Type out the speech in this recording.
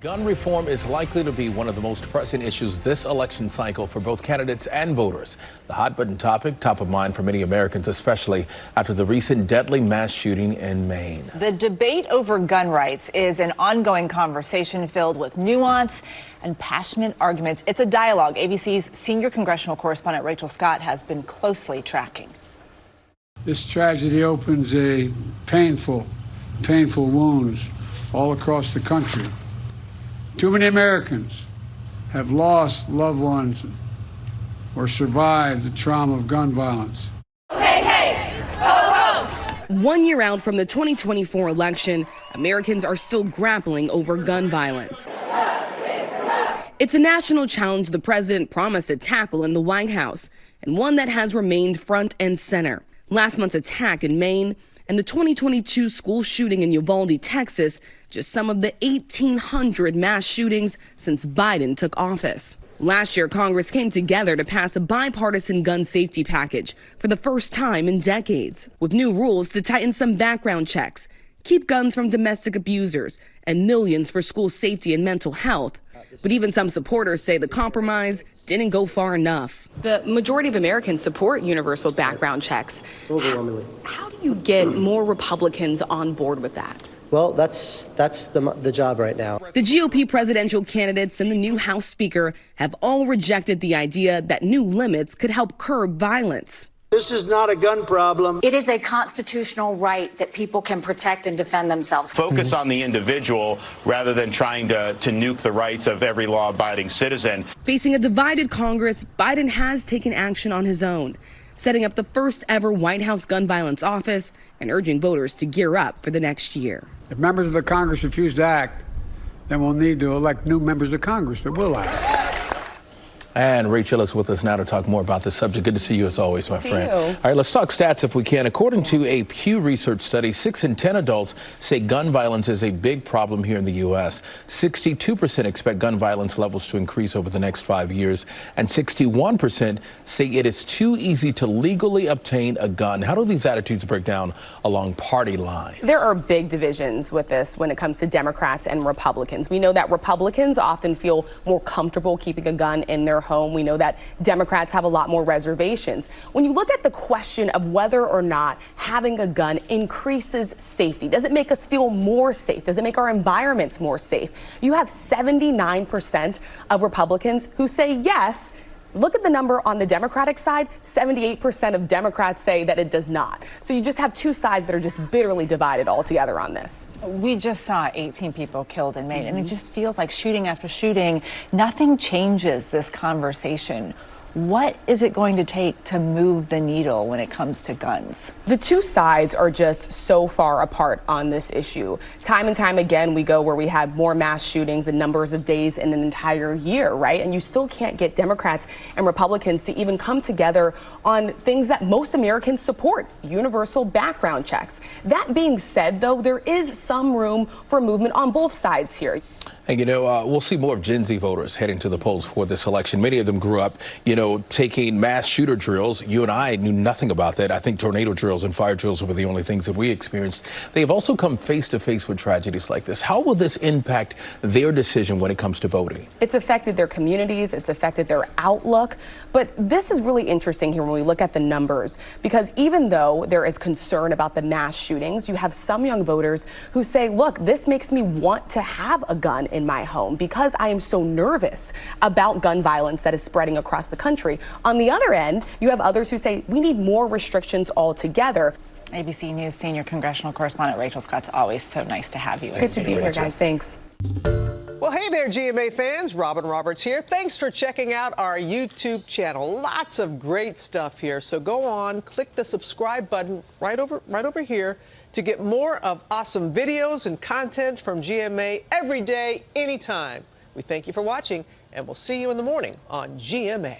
Gun reform is likely to be one of the most pressing issues this election cycle for both candidates and voters. The hot button topic, top of mind for many Americans, especially after the recent deadly mass shooting in Maine. The debate over gun rights is an ongoing conversation filled with nuance and passionate arguments. It's a dialogue ABC's senior congressional correspondent Rachel Scott has been closely tracking. This tragedy opens a painful wounds all across the country. Too many Americans have lost loved ones or survived the trauma of gun violence. Hey, hey, ho, ho! 1 year out from the 2024 election, Americans are still grappling over gun violence. It's a national challenge the president promised to tackle in the White House, and one that has remained front and center. Last month's attack in Maine and the 2022 school shooting in Uvalde, Texas, just some of the 1,800 mass shootings since Biden took office. Last year, Congress came together to pass a bipartisan gun safety package for the first time in decades, with new rules to tighten some background checks, keep guns from domestic abusers, and millions for school safety and mental health. But even some supporters say the compromise didn't go far enough. The majority of Americans support universal background checks. Overwhelmingly. How do you get more Republicans on board with that? Well, that's the job right now. The GOP presidential candidates and the new House Speaker have all rejected the idea that new limits could help curb violence. This is not a gun problem. It is a constitutional right that people can protect and defend themselves. Focus on the individual rather than trying to nuke the rights of every law-abiding citizen. Facing a divided Congress, Biden has taken action on his own, setting up the first ever White House gun violence office and urging voters to gear up for the next year. If members of the Congress refuse to act, then we'll need to elect new members of Congress that will act. And Rachel is with us now to talk more about this subject. Good to see you as always, my friend. All right, let's talk stats if we can. According to a Pew Research study, 6 in 10 adults say gun violence is a big problem here in the U.S. 62% expect gun violence levels to increase over the next 5 years, and 61% say it is too easy to legally obtain a gun. How do these attitudes break down along party lines? There are big divisions with this when it comes to Democrats and Republicans. We know that Republicans often feel more comfortable keeping a gun in their home. We know that Democrats have a lot more reservations. When you look at the question of whether or not having a gun increases safety, does it make us feel more safe? Does it make our environments more safe? You have 79% of Republicans who say yes. Look at the number on the Democratic side, 78% of Democrats say that it does not. So you just have two sides that are just bitterly divided altogether on this. We just saw 18 people killed in Maine, and it just feels like shooting after shooting, nothing changes this conversation. What is it going to take to move the needle when it comes to guns? The two sides are just so far apart on this issue. Time and time again, we go where we have more mass shootings than numbers of days in an entire year, right? And you still can't get Democrats and Republicans to even come together on things that most Americans support, universal background checks. That being said, though, there is some room for movement on both sides here. And, we'll see more of Gen Z voters heading to the polls for this election. Many of them grew up, taking mass shooter drills. You and I knew nothing about that. I think tornado drills and fire drills were the only things that we experienced. They have also come face to face with tragedies like this. How will this impact their decision when it comes to voting? It's affected their communities. It's affected their outlook. But this is really interesting here when we look at the numbers, because even though there is concern about the mass shootings, you have some young voters who say, look, this makes me want to have a gun in my home because I am so nervous about gun violence that is spreading across the country. On the other end, you have others who say we need more restrictions altogether. ABC News senior congressional correspondent Rachel Scott's always so nice to have you. Good to be here, guys. Thanks. Well, hey there, GMA fans. Robin Roberts here. Thanks for checking out our YouTube channel. Lots of great stuff here. So go on, click the subscribe button right over here to get more of awesome videos and content from GMA every day, anytime. We thank you for watching, and we'll see you in the morning on GMA.